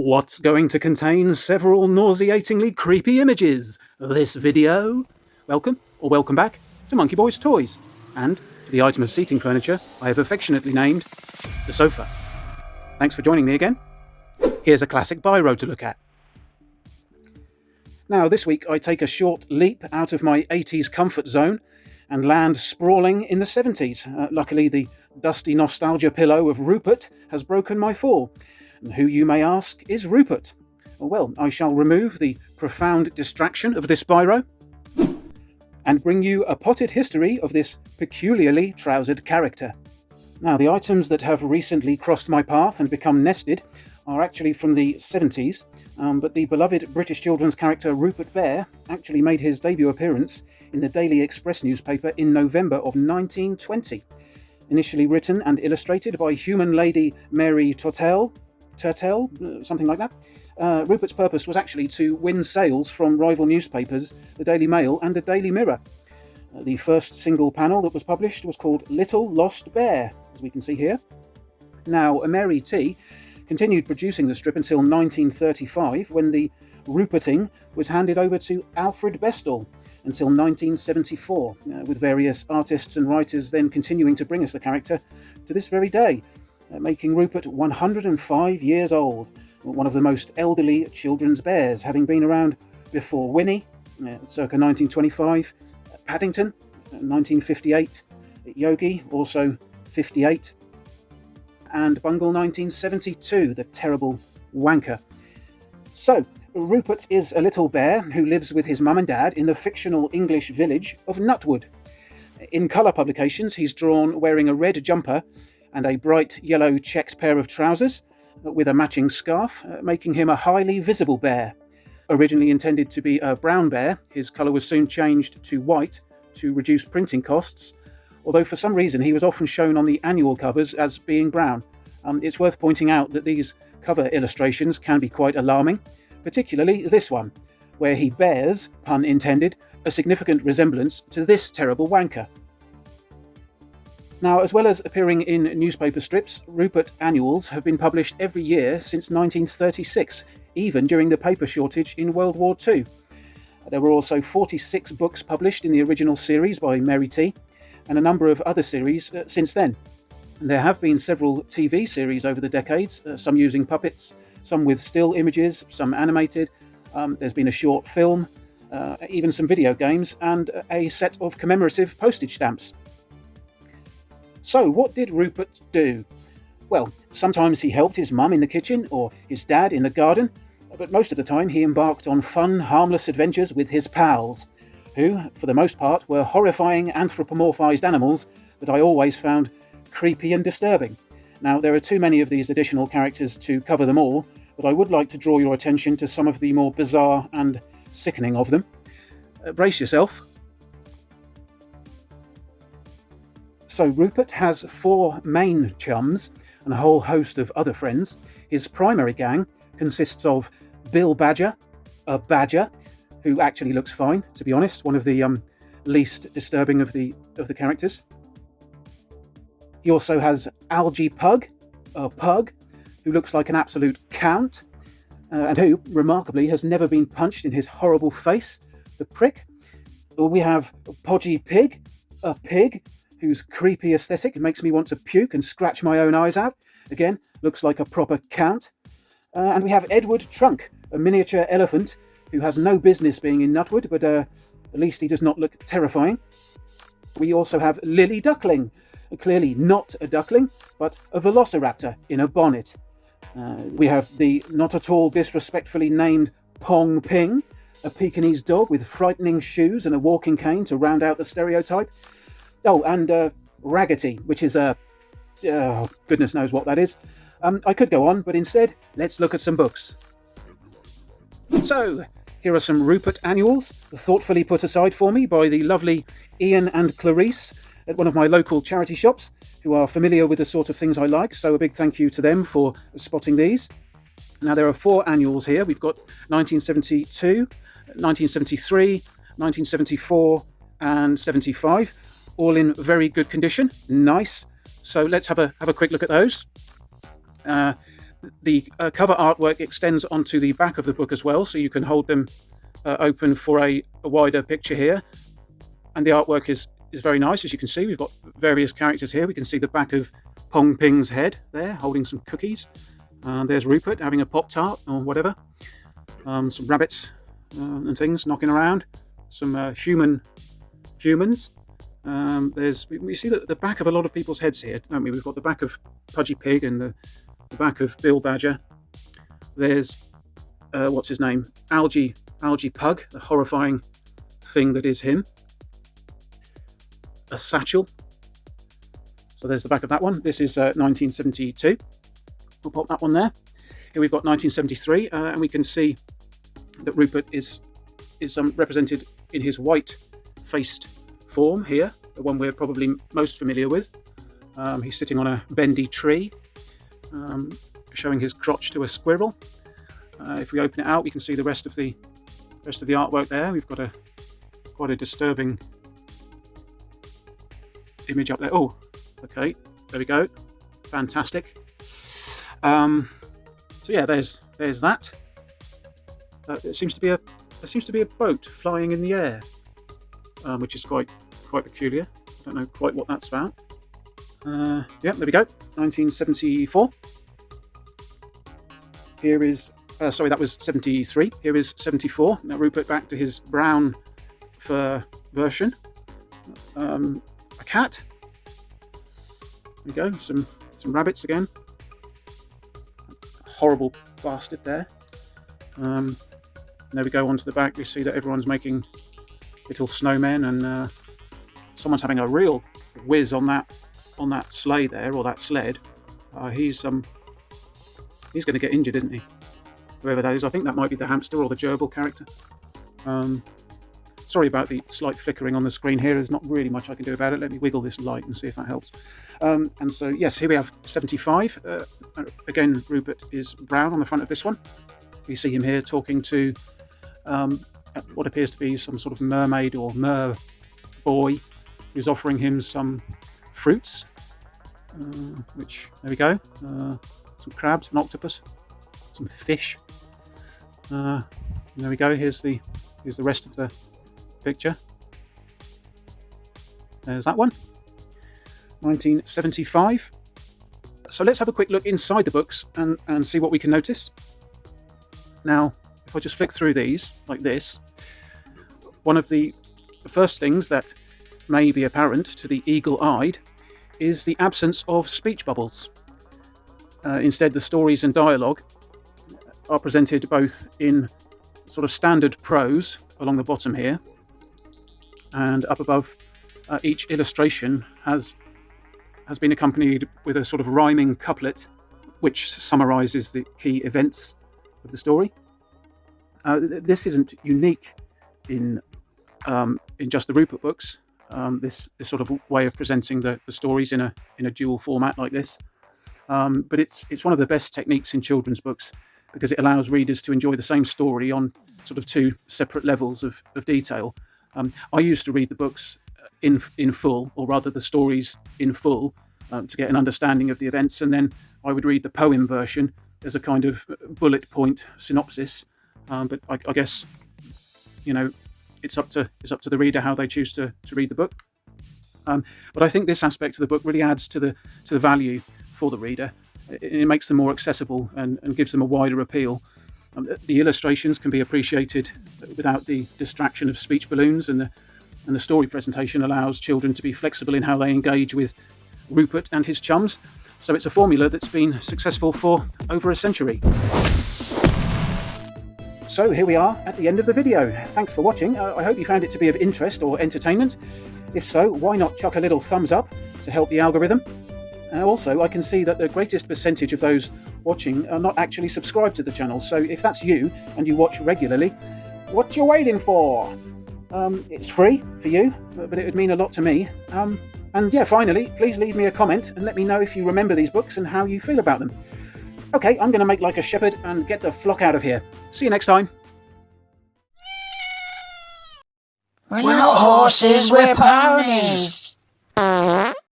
What's going to contain several nauseatingly creepy images? This video? Welcome, or welcome back, to Monkey Boy's Toys, and to the item of seating furniture I have affectionately named the sofa. Thanks for joining me again. Here's a classic biro to look at. Now, this week I take a short leap out of my 80s comfort zone and land sprawling in the 70s. Luckily, the dusty nostalgia pillow of Rupert has broken my fall. And who, you may ask, is Rupert? Well, I shall remove the profound distraction of this biro and bring you a potted history of this peculiarly trousered character. Now, the items that have recently crossed my path and become nested are actually from the 70s, but the beloved British children's character Rupert Bear actually made his debut appearance in the Daily Express newspaper in November of 1920. Initially written and illustrated by human lady Mary Turtell, something like that. Rupert's purpose was actually to win sales from rival newspapers, the Daily Mail and the Daily Mirror. The first single panel that was published was called Little Lost Bear, as we can see here. Now, Mary T continued producing the strip until 1935, when the Ruperting was handed over to Alfred Bestall until 1974, with various artists and writers then continuing to bring us the character to this very day, making Rupert 105 years old, one of the most elderly children's bears, having been around before Winnie, circa 1925, Paddington, 1958, Yogi, also 58, and Bungle 1972, the terrible wanker. So, Rupert is a little bear who lives with his mum and dad in the fictional English village of Nutwood. In colour publications, he's drawn wearing a red jumper and a bright yellow checked pair of trousers with a matching scarf, making him a highly visible bear. Originally intended to be a brown bear, his colour was soon changed to white to reduce printing costs, although for some reason he was often shown on the annual covers as being brown. It's worth pointing out that these cover illustrations can be quite alarming, particularly this one, where he bears, pun intended, a significant resemblance to this terrible wanker. Now, as well as appearing in newspaper strips, Rupert annuals have been published every year since 1936, even during the paper shortage in World War II. There were also 46 books published in the original series by Mary T, and a number of other series since then. And there have been several TV series over the decades, some using puppets, some with still images, some animated. There's been a short film, even some video games, and a set of commemorative postage stamps. So, what did Rupert do? Well, sometimes he helped his mum in the kitchen or his dad in the garden, but most of the time he embarked on fun, harmless adventures with his pals, who, for the most part, were horrifying anthropomorphized animals that I always found creepy and disturbing. Now, there are too many of these additional characters to cover them all, but I would like to draw your attention to some of the more bizarre and sickening of them. Brace yourself. So Rupert has 4 main chums and a whole host of other friends. His primary gang consists of Bill Badger, a badger, who actually looks fine, to be honest, one of the least disturbing of the characters. He also has Algie Pug, a pug, who looks like an absolute count, and who, remarkably, has never been punched in his horrible face, the prick. We have Podgy Pig, a pig, whose creepy aesthetic makes me want to puke and scratch my own eyes out. Again, looks like a proper count. And we have Edward Trunk, a miniature elephant, who has no business being in Nutwood, but at least he does not look terrifying. We also have Lily Duckling, clearly not a duckling, but a velociraptor in a bonnet. We have the not at all disrespectfully named Pong Ping, a Pekingese dog with frightening shoes and a walking cane to round out the stereotype. Oh, and Raggety, which is goodness knows what that is. I could go on, but instead, let's look at some books. So, here are some Rupert annuals, thoughtfully put aside for me by the lovely Ian and Clarice at one of my local charity shops, who are familiar with the sort of things I like, so a big thank you to them for spotting these. Now, there are 4 annuals here. We've got 1972, 1973, 1974, and 75. All in very good condition. Nice. So let's have a quick look at those. The cover artwork extends onto the back of the book as well, so you can hold them open for a wider picture here. And the artwork is very nice, as you can see. We've got various characters here. We can see the back of Pong Ping's head there, holding some cookies. There's Rupert having a Pop-Tart or whatever. Some rabbits and things knocking around. Some humans. We see the back of a lot of people's heads here, don't we? We've got the back of Pudgy Pig and the back of Bill Badger. There's what's his name? Algae Pug, the horrifying thing that is him. A satchel. So there's the back of that one. This is 1972. We'll pop that one there. Here we've got 1973, and we can see that Rupert is represented in his white-faced form here, the one we're probably most familiar with. He's sitting on a bendy tree, showing his crotch to a squirrel. If we open it out, we can see the rest of the artwork there. We've got quite a disturbing image up there. Oh, okay, there we go. Fantastic. So yeah, there's that. There seems to be a boat flying in the air, which is quite peculiar. I don't know quite what that's about. Yeah, there we go. 1974. Here is sorry, that was 73. Here is 74. Now Rupert back to his brown fur version. A cat. There we go. Some rabbits again. Horrible bastard there. There we go, onto the back. We see that everyone's making little snowmen, and someone's having a real whiz on that sleigh there, or that sled. He's going to get injured, isn't he? Whoever that is. I think that might be the hamster or the gerbil character. Sorry about the slight flickering on the screen here. There's not really much I can do about it. Let me wiggle this light and see if that helps. And so, yes, here we have 75. Again, Rupert is brown on the front of this one. We see him here talking to what appears to be some sort of mermaid or mer boy who's offering him some fruits. Which, there we go. Some crabs, an octopus, some fish. There we go. Here's the rest of the picture. There's that one. 1975. So let's have a quick look inside the books and see what we can notice. Now, if I just flick through these like this, one of the first things that may be apparent to the eagle-eyed is the absence of speech bubbles. Instead, the stories and dialogue are presented both in sort of standard prose along the bottom here, and up above each illustration has been accompanied with a sort of rhyming couplet which summarizes the key events of the story. This isn't unique in just the Rupert books. This sort of way of presenting the stories in a dual format like this, but it's one of the best techniques in children's books, because it allows readers to enjoy the same story on sort of two separate levels of detail. I used to read the books in full, or rather the stories in full, to get an understanding of the events, and then I would read the poem version as a kind of bullet point synopsis. But I guess, you know, it's up to the reader how they choose to read the book. But I think this aspect of the book really adds to the value for the reader. It makes them more accessible and gives them a wider appeal. The illustrations can be appreciated without the distraction of speech balloons, and the story presentation allows children to be flexible in how they engage with Rupert and his chums. So it's a formula that's been successful for over a century. So here we are at the end of the video. Thanks for watching. I hope you found it to be of interest or entertainment. If so, why not chuck a little thumbs up to help the algorithm? Also, I can see that the greatest percentage of those watching are not actually subscribed to the channel. So if that's you and you watch regularly, what you waiting for? It's free for you, but it would mean a lot to me. And yeah, finally, please leave me a comment and let me know if you remember these books and how you feel about them. Okay, I'm going to make like a shepherd and get the flock out of here. See you next time. We're not horses, we're ponies.